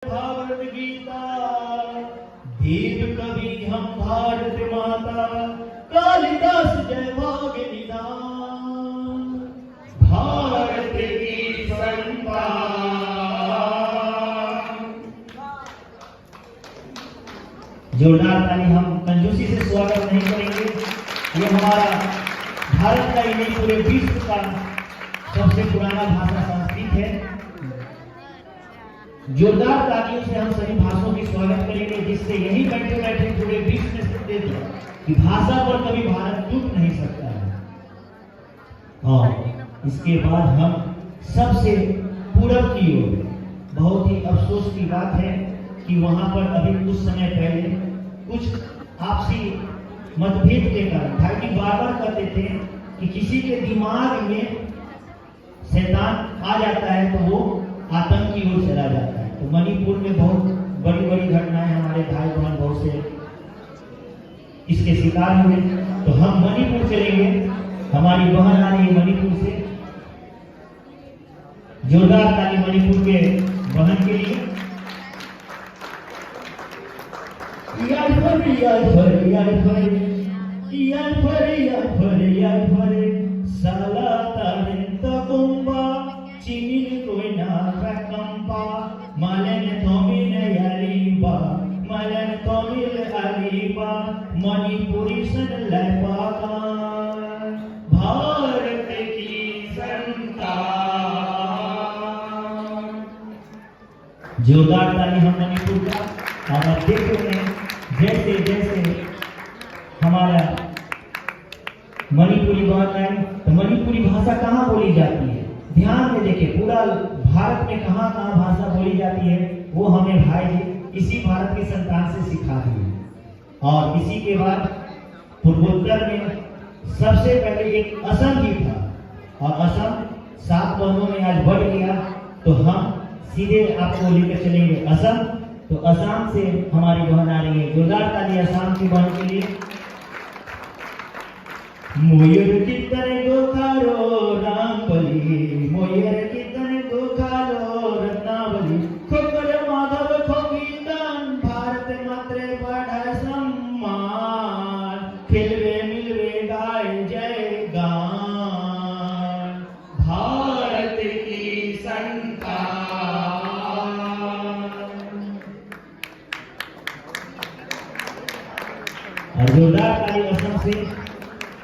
भागवत गीता देव कवि हम भारत माता कालिदास जय भाग निधान भारत की संतान। जोरदार ताली हम कंजूसी से स्वागत नहीं करेंगे। ये हमारा भारत का ही नहीं पूरे विश्व का सबसे पुराना भाषा संस्कृत है। जोरदार तालियों से हम सभी भाषाओं की स्वागत करेंगे, जिससे यही बैठे बैठे पूरे विश्व में सिद्ध देते कि भाषा पर कभी भारत टूट नहीं सकता है। और इसके बाद हम सबसे पूरब की ओर, बहुत ही अफसोस की बात है कि वहां पर अभी कुछ समय पहले कुछ आपसी मतभेद के कारण भाई जी बार बार कहते थे कि किसी के दिमाग में शैतान आ जाता है तो वो आतंक की ओर चला जाता है। तो मणिपुर में बहुत बड़ी बड़ी घटनाएं, हमारे भाई बहन बहुत से इसके शिकार हुए। तो हम मणिपुर चलेंगे, हमारी बहन आ रही है मणिपुर से। जोरदार ताली मणिपुर के बहन के लिए। याद भरे साला तारे तकुंबा चिमिन कोई ना रकंपा मलन तोमिल अलीबा मलन तोमिल अलीबा मणिपुरी सन लपाका भारत की संतान। जोरदार ताली हम मणिपुर का। और आप देख रहे हैं जैसे जैसे हमारा मणिपुरी बात है, तो मणिपुरी भाषा कहाँ बोली जाती है, ध्यान में देखिए। पूरा भारत में कहाँ कहाँ भाषा बोली जाती है वो हमें भाई जी इसी भारत की संतान से सिखा दी। और इसी के बाद पूर्वोत्तर में सबसे पहले एक असम ही था, और असम 7 वर्णों में आज बढ़ गया। तो हम सीधे आपको लेकर चलेंगे असम। तो असम से हमारी बहन आ रही है। जोरदार ताली असम की बहन के लिए। मोयर कितने गोखारो रामबली मोयर कितने गोखारो रत्नावली खोकर माधव खोगीदान भारत मात्रे बढ़ा सम्मान खिलवे मिलवे गाय जय गान भारत की संतान। जोरदार ताली असम से।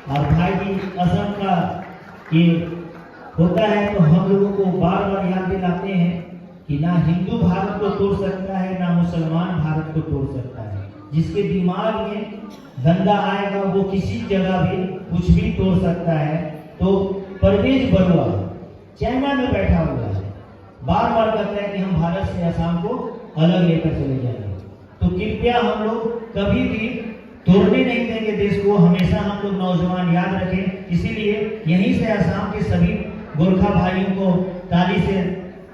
और भाई जी असम का ये होता है तो हम लोगों को बार बार याद दिलाते हैं कि ना हिंदू भारत को तोड़ सकता है, ना मुसलमान भारत को तोड़ सकता है। जिसके दिमाग में गंदा आएगा वो किसी जगह भी कुछ भी तोड़ सकता है। तो परवेज बरुआ चाइना में बैठा हुआ है, बार बार कहता है कि हम भारत से असम को अलग लेकर चले जाएंगे। तो कृपया हम लोग कभी भी तोड़ने नहीं देंगे देश को, हमेशा हम लोग नौजवान याद रखें। इसीलिए यहीं से असम के सभी गोरखा भाइयों को ताली से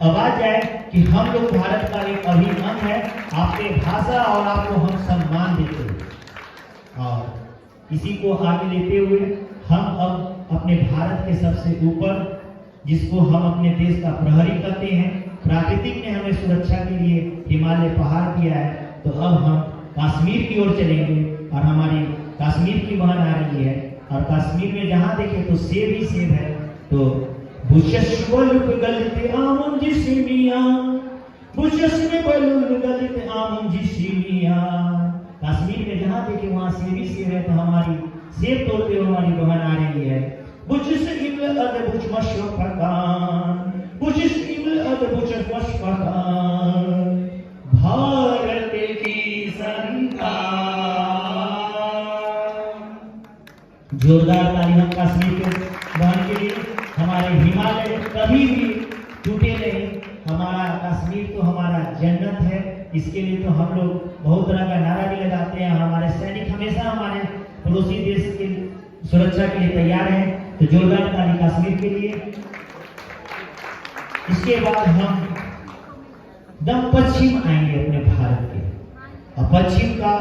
आवाज जाए कि हम लोग भारत का एक अभिन्न अंग है, आपके भाषा और आपको हम सम्मान देते हैं। और इसी को आगे लेते हुए हम अब अपने भारत के सबसे ऊपर, जिसको हम अपने देश का प्रहरी कहते हैं, प्राकृतिक ने हमें सुरक्षा के लिए हिमालय पहाड़ दिया है। तो अब हम कश्मीर की ओर चलेंगे और हमारी कश्मीर की बहन आ रही है। और कश्मीर में जहाँ देखे तो सेब ही सेब है। तो गलते आमुन जिस्मिया गलते आमुन जिस्मिया, कश्मीर में जहाँ देखे वहाँ सेब ही सेब है। तो हमारी सेब तोड़ते हुए हमारी बहन आ रही है। भारत की संतान। जोरदार ताली हम कश्मीर के बहन के लिए। हमारे हिमालय कभी भी टूटे नहीं, हमारा कश्मीर तो हमारा जन्नत है। इसके लिए तो हम लोग बहुत तरह का नारा भी लगाते हैं। हमारे सैनिक हमेशा हमारे पड़ोसी देश की सुरक्षा के लिए तैयार हैं। तो जोरदार ताली कश्मीर के लिए। इसके बाद हम दम पश्चिम आएंगे अपने भारत के। और पश्चिम का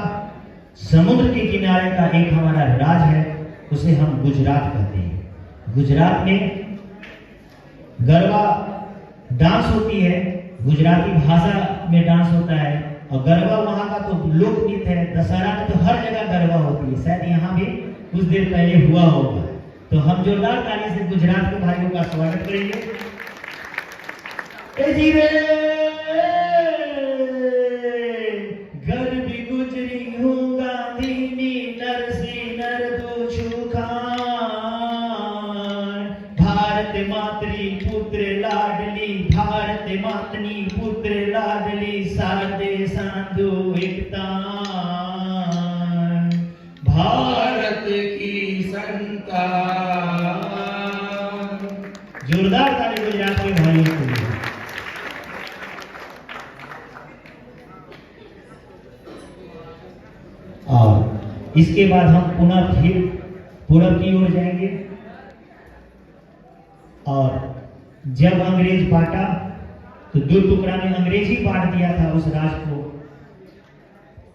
समुद्र के किनारे का एक हमारा राज्य है, उसे हम गुजरात कहते हैं। गुजरात में गरबा डांस होती है, गुजराती भाषा में डांस होता है और गरबा वहाँ का तो लोक नृत्य है। दशहरा में तो हर जगह गरबा होती है, शायद यहाँ भी कुछ देर पहले हुआ होगा। तो हम जोरदार ताली से गुजरात के भाइयों का स्वागत करेंगे। घर भी गुजरी हूँ गांधी नरसी नर दो छुखान, भारत मातरी पुत्र लाडली, भारत मातनी पुत्र लाडली, सादे सांधो एकतान, भारत की संतान। जोरदार ताली गुजरात के भाइयों के लिए। और इसके बाद हम पुनः फिर पूरब की ओर जाएंगे। और जब अंग्रेज बांटा तो दो टुकड़ा में अंग्रेज ही बांट दिया था उस राज्य को,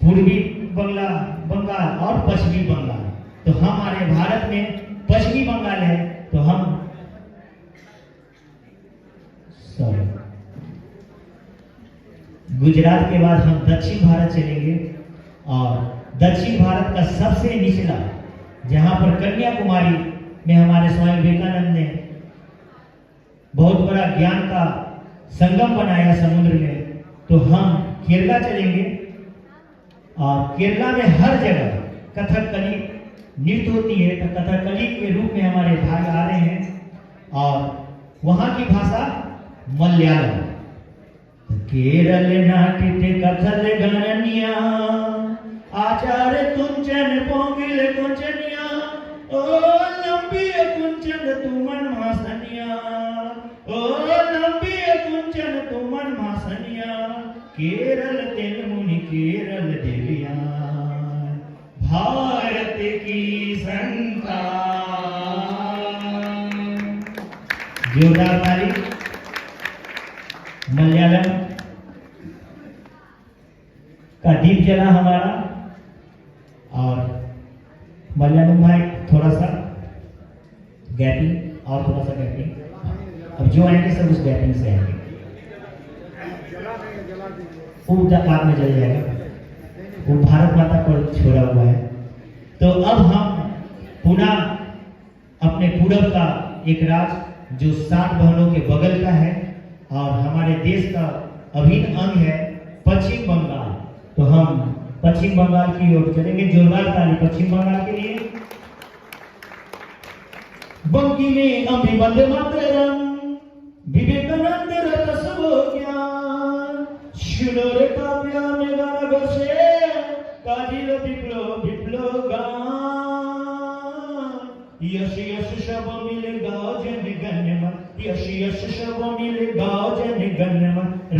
पूर्वी बंगाल और पश्चिमी बंगाल। तो हमारे भारत में पश्चिमी बंगाल है, तो हम गुजरात के बाद हम दक्षिण भारत चलेंगे। और दक्षिण भारत का सबसे निचला, जहां पर कन्याकुमारी में हमारे स्वामी विवेकानंद ने बहुत बड़ा ज्ञान का संगम बनाया समुद्र में, तो हम केरला चलेंगे। और केरला में हर जगह कथकली नृत्य होती है, तो कथकली के रूप में हमारे भाई आ रहे हैं। और वहां की भाषा मलयालम। केरल नाट्य कथल गणनिया, आचार्य कुंचन पोंगिल कुंचनिया, ओ लंबी कुंचन तुमन मासनिया, ओ लंबी कुंचन तुमन मासनिया, केरल तेन मुनि केरल देविया, भारत की संतान। जोरदार ताली। मलयालम का दीप जला हमारा। और मलयालम भाई थोड़ा सा गैपिंग, और थोड़ा सा गैपिंग। अब जो आएंगे सब उस गैपिंग से आएंगे, वो बाद में जल जाएगा, वो भारत माता पर छोड़ा हुआ है। तो अब हम पुनः अपने पूरब का एक राज्य जो 7 बहनों के बगल का है और हमारे देश का अभिन्न अंग है, पश्चिम बंगाल। तो हम पश्चिम बंगाल की ओर चलेंगे। जोरदार ताली पश्चिम बंगाल के लिए। बंकी में अम्बी वंदे मातरम, विवेकानंद रतसवो ज्ञान, शुनो रे काव्या में गाना गोसे, काजिल विप्लो गान। यश यश शब मिले गाओ जन गण, यश यश शब मिले गाओ जन गण,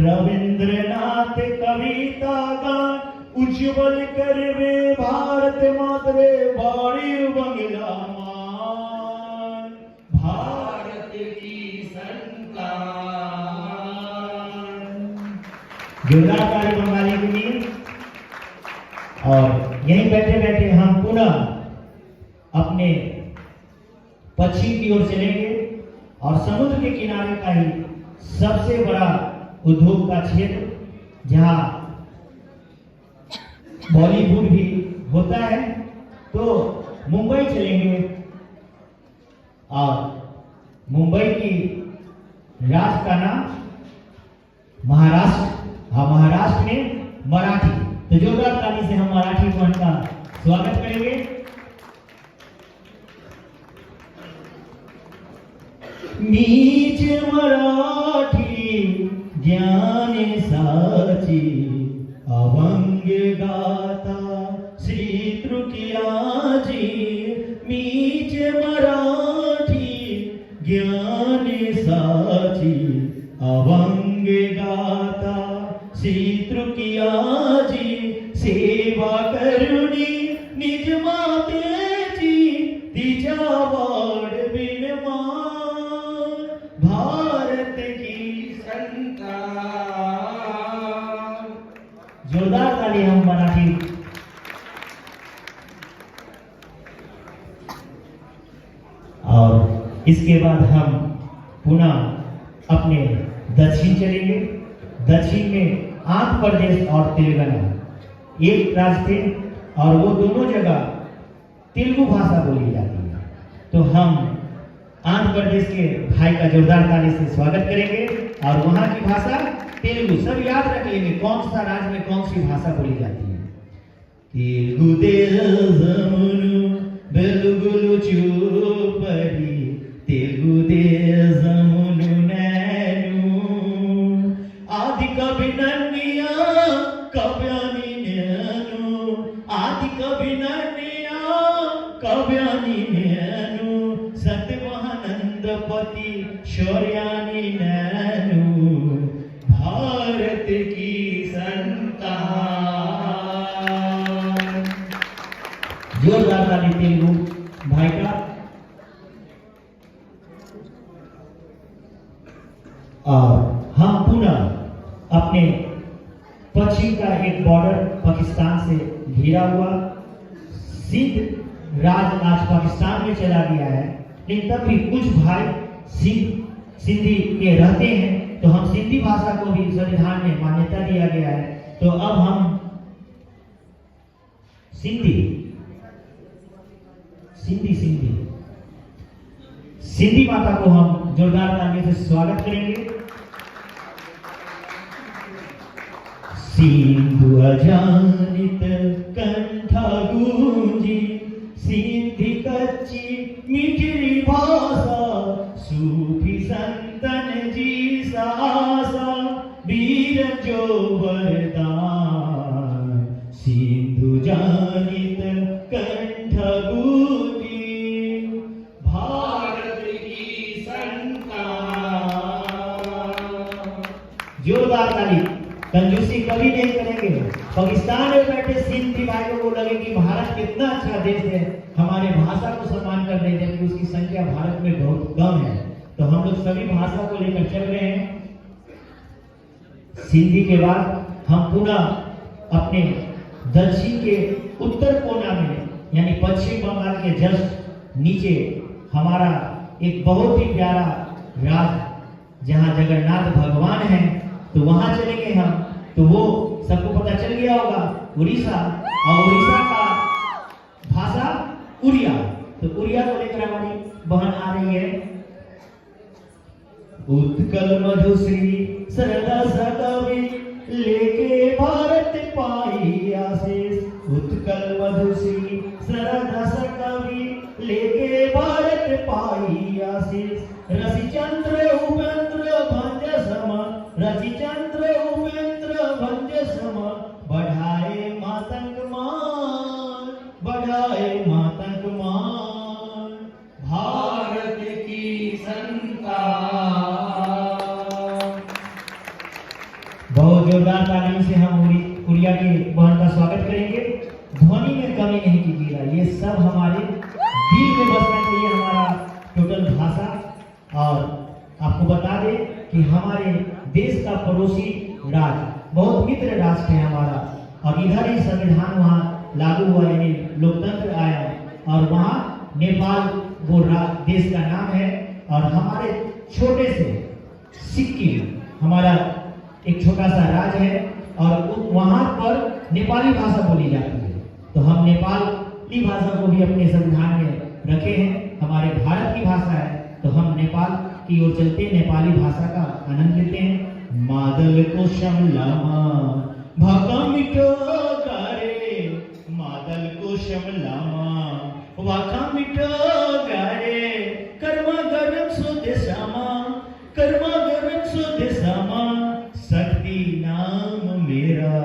रविंद्रनाथ कविता गान, उज्जवल करवे भारत मातरे बाड़ी बंगला मान, भारत की संतान। जोरदार ताली बंगाली के लिए। और यहीं बैठे बैठे हम पुनः अपने पश्चिम की ओर चलेंगे। और समुद्र के किनारे का ही सबसे बड़ा उद्योग का क्षेत्र, जहां बॉलीवुड भी होता है, तो मुंबई चलेंगे। और मुंबई की राज्य का नाम महाराष्ट्र। हाँ, महाराष्ट्र में मराठी। तो जोरदार ताली से हम मराठी बहन का स्वागत करेंगे। मीच मराठी ज्ञाने साची, अभंग गाता श्री तृतीयाजी। मीच मराठी ज्ञाने साची, अभंग गाता श्री तृतीयाजी। सेवा करुणी निज मातेची, तिच्या वाड बिनमान, भारत की संतान। जोरदार ताली हम मराठी। और इसके बाद हम पुनः अपने दक्षिण चलेंगे। दक्षिण में आंध्र प्रदेश और तेलंगाना एक राज्य थे और वो दोनों जगह तेलुगु भाषा बोली जाती है। तो हम आंध्र प्रदेश के भाई का जोरदार ताली से स्वागत करेंगे और वहाँ की भाषा तेलुगु। सब याद रख लेंगे कौन सा राज्य में कौन सी भाषा बोली जाती है। तेलुगु देशमुनु बेलुगुलु चूपरी तेलुगु देशमुनु नैनु आदि कवि नन्निया कव्यानि नैनु आदि कवि नन्निया कव्यानि नैनु सत्यवानंदपति शौर्यानि नैनु भारत की संतान। जोरदार ताली तेलुगु भाई का। और हम पुनः अपने पश्चिम का एक बॉर्डर पाकिस्तान से घिरा हुआ सिंध राज आज पाकिस्तान में चला गया है, लेकिन तब भी कुछ भाई सिंधी के रहते हैं, तो हम सिंधी भाषा को भी संविधान में मान्यता दिया गया है। तो अब हम सिंधी माता को हम जोरदार ताली से स्वागत करेंगे। सिंधु अजानित कंठा गूंजी सिंधी कच्ची मीठी भाषा सूफी संतन जी सासा वीर जो वरदान सिंधु जानित कंठ गूंजी भारत की संतान। जोरदार ताली। कंजूसी कभी नहीं करेंगे। पाकिस्तान में बैठे सिंधी भाइयों को लगे कि भारत कितना अच्छा देश है, हमारे भाषा को सम्मान कर रहे हैं, जबकि उसकी संख्या भारत में बहुत कम है। तो हम लोग सभी भाषा को लेकर चल रहे हैं। सिंधी के बाद हम पुनः अपने दक्षिण के उत्तर कोना में यानी पश्चिम बंगाल के जस्ट नीचे हमारा एक बहुत ही प्यारा राज्य जहाँ जगन्नाथ भगवान है, तो वहां चलेंगे हम। तो वो सबको पता चल गया होगा उड़ीसा, और उड़ीसा का भाषा उड़िया। तो उड़िया को लेकर हमारी बहन आ रही है। उत्कल मधुश्री सरदा सकवि लेके भारत पाई आशीष उत्कल मधुश्री सरदा सकवि लेके भारत पाई आशीष रसिचंद्र उपेंद्र भंज सम रसिचंद्र उपेंद्र भंज सम बढ़ाए मातंग मान भारत की संतान। बहुत जोरदार तालियों से हम उड़िया की बहन का स्वागत करेंगे। ध्वनि में कमी नहीं कीजिएगा, ये सब हमारे दिल में बसना चाहिए हमारा टोटल भाषा। और आपको बता दें कि हमारे देश का पड़ोसी राज्य बहुत मित्र राष्ट्र है हमारा, और इधर ही संविधान वहाँ लागू हुआ यानी लोकतंत्र आया, और वहाँ नेपाल वो देश का नाम है। और हमारे छोटे से सिक्किम हमारा एक छोटा सा राज्य है, और वहाँ पर नेपाली भाषा बोली जाती है। तो हम नेपाली भाषा को भी अपने संविधान में रखे हैं, हमारे भारत की भाषा है। तो हम नेपाल की ओर चलते हैं, नेपाली भाषा का आनंद लेते हैं। मादल को शमलामा भाका मिटो गारे मादल को शमलामा वाका मिटो गारे कर्मा गरम स्वदेशामा कर्मा गरम स्वदेशामा शक्ति नाम मेरा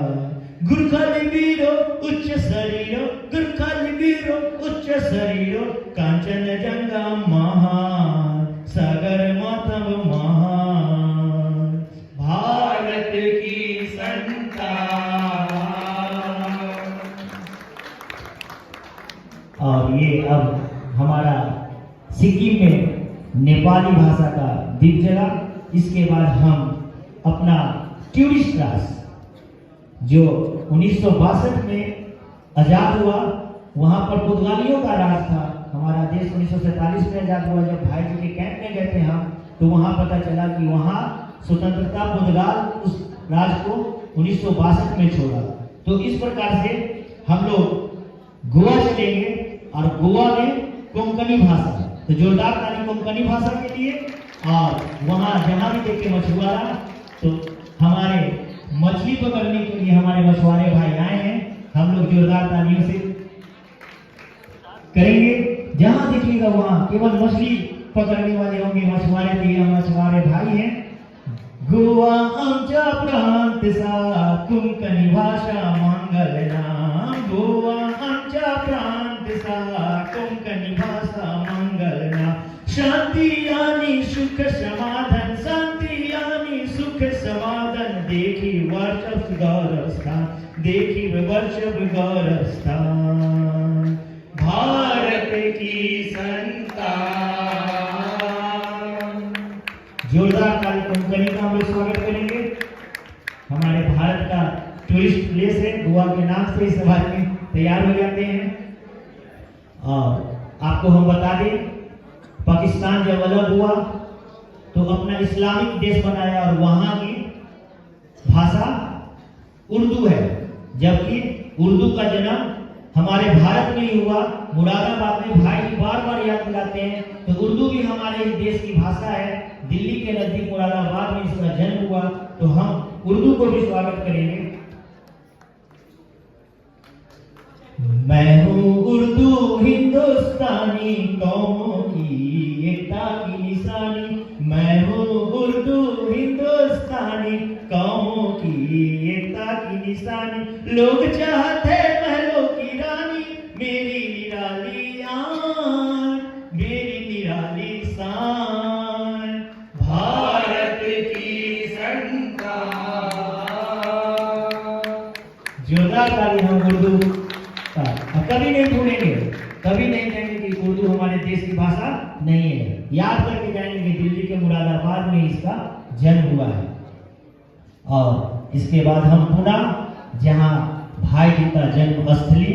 गुरखाली वीरो उच्च शरीरो गुरखाली वीरो उच्च शरीरो कांचन जंगा महान सागर मातम महान भारत की संतान। और ये अब हमारा सिक्किम में नेपाली भाषा का दीप जला। इसके बाद हम अपना टूरिस्ट राष्ट्र जो 1962 में आजाद हुआ, वहां पर पुर्तगालियों का राज था। हमारा देश 1947 में आजाद हुआ। जब भाई जी के कैंप में गए थे हम, तो वहां पता चला कि वहां स्वतंत्रता पुर्तगाल उस राज को 1962 में छोड़ा। तो इस प्रकार से हम लोग गोवा चलेंगे और गोवा में कोंकणी भाषा, तो जोरदार ताली कोंकणी भाषा के लिए। और वहाँ जहाँ भी देखे मछुआरा, तो हमारे मछली पकड़ने के लिए हमारे मछुआरे भाई आए हैं, हम लोग जोरदार तालियों से करेंगे। जहाँ देखिएगा वहाँ केवल मछली पकड़ने वाले होंगे मछुआरे, तो ये मछुआरे भाई हैं। गोवा आमच्या प्रांतचा कोंकणी भाषा मंगलना, गोवा आमच्या प्रांतचा कोंकणी भाषा मंगलना, शांती आणि सुख समाधान, शांती आणि सुख समाधान, देखी वर्षभ गौरवस्थान, देखी वर्षभ गौरवस्थान, भारत की संतान। जोरदार ताली कोंकणी का हम लोग स्वागत करेंगे। हमारे भारत का टूरिस्ट प्लेस है, गोवा के नाम से इस आदमी तैयार हो जाते हैं। और आपको हम बता दें, पाकिस्तान जब अलग हुआ तो अपना इस्लामिक देश बनाया और वहां की भाषा उर्दू है, जबकि उर्दू का जन्म हमारे भारत में ही हुआ। मुरादाबाद में भाई जी बार बार याद दिलाते हैं, तो उर्दू भी हमारे इस देश की भाषा है। दिल्ली के नजदीक मुरादाबाद में इसका जन्म हुआ, तो हम उर्दू को भी स्वागत करेंगे। मैं हूँ उर्दू हिंदुस्तानी, कौमों की एकता की निशानी, मैं हूँ उर्दू हिंदुस्तानी, कौमों की एकता की निशानी, लोग चाहते महलों की रानी, मेरी निराली आन, मेरी निराली शान, भारत की संतान। जोरदार ताली हम उर्दू का कभी नहीं भूलेंगे, कभी नहीं कहेंगे कि उर्दू हमारे देश की भाषा नहीं है। याद करके जाएंगे कि दिल्ली के मुरादाबाद में इसका जन्म हुआ है। और इसके बाद हम पुनः, जहाँ भाई जी का जन्म स्थली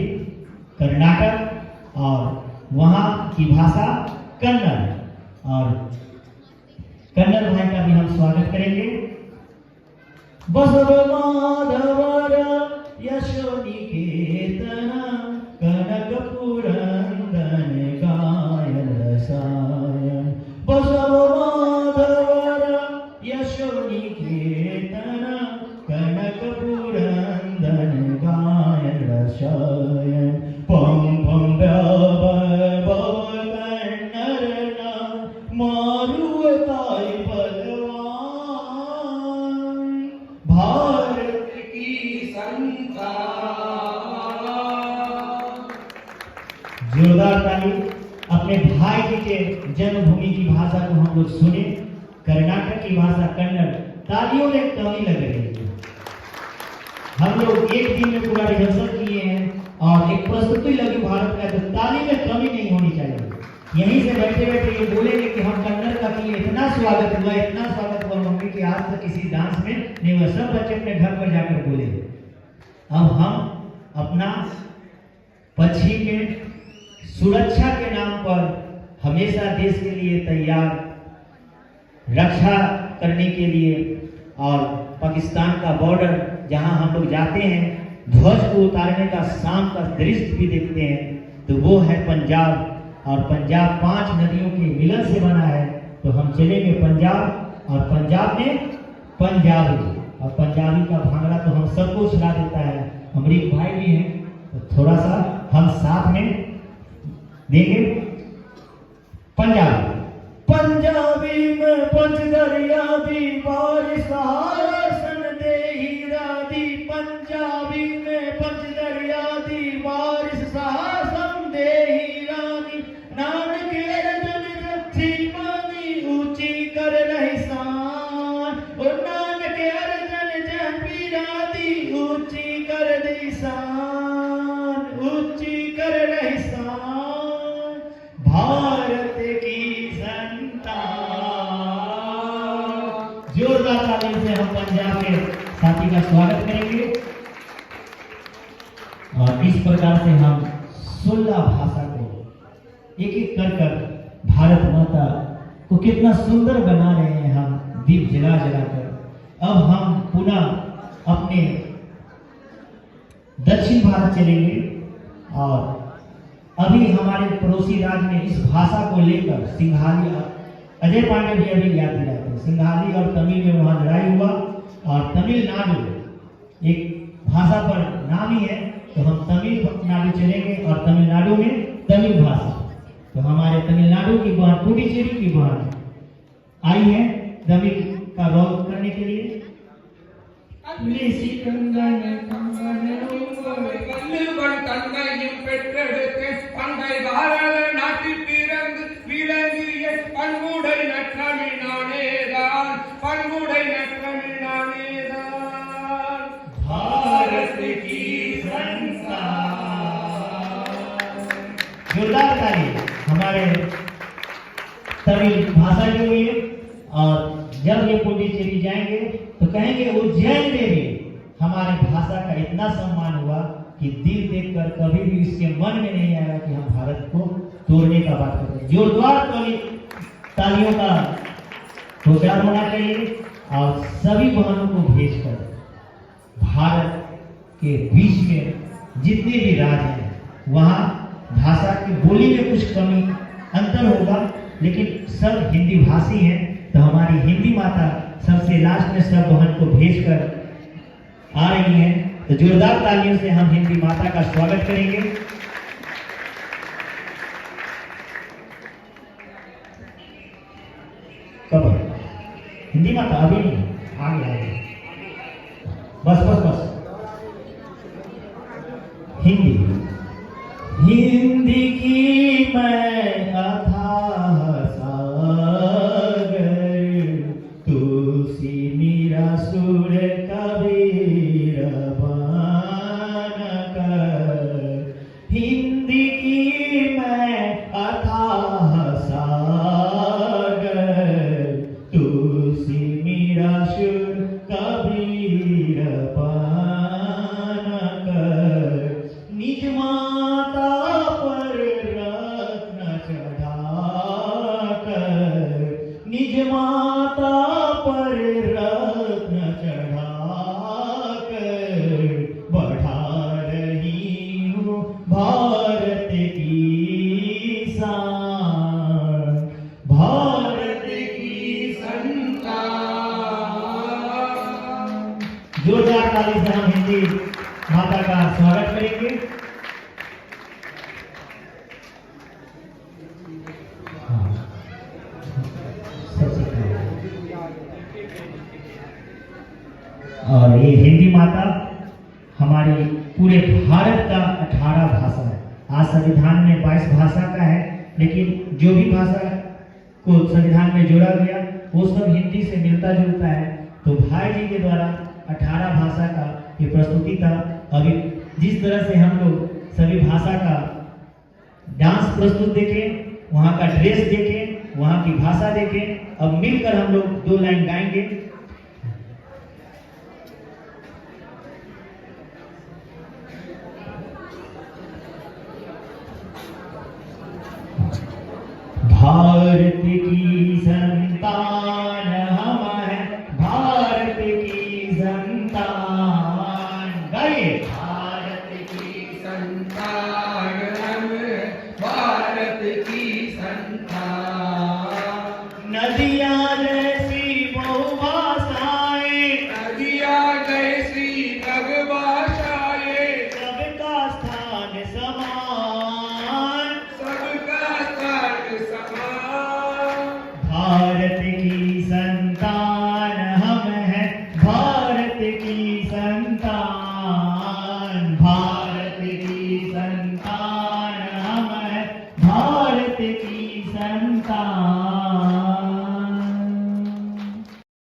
कर्नाटक, और वहाँ की भाषा कन्नड़, और कन्नड़ भाई का भी हम स्वागत करेंगे। बसव माधवर यशोनिकेतन, कनक पुरंदन गायन रसायन, बसव माधवर यशोनिकेतन, कनक पुरंदन गायन रसायन, पम पम कन्नड़ मारुताई बलवान, भारत की संतान। जोरदार ताली अपने भाई जी के जन्मभूमि की भाषा को हम लोग सुने, कर्नाटक की भाषा कन्नड़। तालियों में कमी लग रही है। हम लोग एक दिन में पूरा रिहर्सल किए हैं और एक प्रस्तुति लगी भारत का, तो ताली में कमी नहीं होनी चाहिए। यहीं से बैठे बैठे ये बोलेंगे कि हम कन्नड़ का किए, इतना स्वागत हुआ, इतना स्वागत हुआ मम्मी की, आज तक किसी डांस में नहीं हुआ। सब बच्चे अपने घर पर जाकर बोले। अब हम अपना पक्षी के सुरक्षा के नाम पर हमेशा देश के लिए तैयार, रक्षा करने के लिए, और पाकिस्तान का बॉर्डर जहां हम लोग जाते हैं, ध्वज को उतारने का शाम का दृश्य भी देखते हैं, तो वो है पंजाब। और पंजाब 5 नदियों के मिलन से बना है, तो हम चलेंगे पंजाब। और पंजाब में पंजाबी, और पंजाबी का भांगड़ा तो हम सबको सुना देता है। अमरीक भाई भी हैं, तो थोड़ा सा हम साथ में देंगे। पंजाबी पंजाबी में पंच दरिया दी बारिश सहारा सन दे हीरा दी, पंजाबी में पंच दरिया दी बारिश सहारा सन दे हीरा दी, नानक अर्जन जथी मानी ऊंची कर रही शान, और नानक अर्जन जपीरा दी ऊंची कर दी शान, ऊंची कर रही शान, भारत की जोरदार ताली से हम पंजाब के साथी का स्वागत करेंगे। और इस प्रकार से हम 16 भाषा को एक एक कर कर भारत माता को कितना सुंदर बना रहे हैं हम, दीप जला जला कर। अब हम पुनः अपने दक्षिण भारत चलेंगे और अभी हमारे पड़ोसी राज्य में इस भाषा को लेकर सिंघाली, अजय पांडे भी अभी याद दिलाते हैं, सिंघाली और तमिल में वहां लड़ाई हुआ और तमिलनाडु एक भाषा पर नाम ही है, तो हम तमिलनाडु चलेंगे और तमिलनाडु में तमिल भाषा। तो हमारे तमिलनाडु की बहन पुडुचेरी की बहन आई है तमिल का रोल करने के लिए। जोरदार ताली हमारे तमिल भाषा के लिए। और जब ये पुडुचेरी जाएंगे तो कहेंगे उज्जैन में भी हमारे भाषा का इतना सम्मान हुआ कि दिल देखकर कभी भी इसके मन में नहीं आएगा कि हम भारत को तोड़ने का बात करते हैं। जोरदार तालियों का प्रोत्साहन होना चाहिए और सभी बहनों को भेजकर भारत के बीच में जितने भी राज्य हैं वहाँ भाषा की बोली में कुछ कमी अंतर होगा, लेकिन सब हिंदी भाषी हैं। तो हमारी हिंदी माता सबसे लास्ट में सब बहन को भेजकर आ रही हैं, तो जोरदार तालियों से हम हिंदी माता का स्वागत करेंगे। कब हिंदी माता अभी नहीं, आगे आगे, बस बस बस हिंदी। हिंदी की मैं अथाह सागर, तुसी मेरा सुर कबीर बान कर। हिंदी की मैं अथाह सागर, तुसी मेरा सुर कबीर बान कर। निज माता पर रत्न चढ़ाकर, निज माता पर रत्न चढ़ाकर बढ़ा रही हूँ भारत की शान, भारत की संतान। जोरदार ताली से हम हिंदी माता का स्वागत करेंगे। और ये हिंदी माता हमारी पूरे भारत का 18 भाषा है। आज संविधान में 22 भाषा का है, लेकिन जो भी भाषा को संविधान में जोड़ा गया वो सब हिंदी से मिलता जुलता है। तो भाई जी के द्वारा 18 भाषा का ये प्रस्तुति था। अभी जिस तरह से हम लोग सभी भाषा का डांस प्रस्तुत देखें, वहाँ का ड्रेस देखें, वहाँ की भाषा देखें, अब मिलकर हम लोग 2 लाइन गाएंगे। भारत की संतान हम हैं, भारत की संतान। गाइए। भारत की संतान हम, भारत की संतान। नदियाँ जैसी बहुभाषाएं, नदियाँ जैसी बहुभाषाएं, सबका स्थान समान, सबका स्थान समान। भारत की संतान हम हैं, भारत की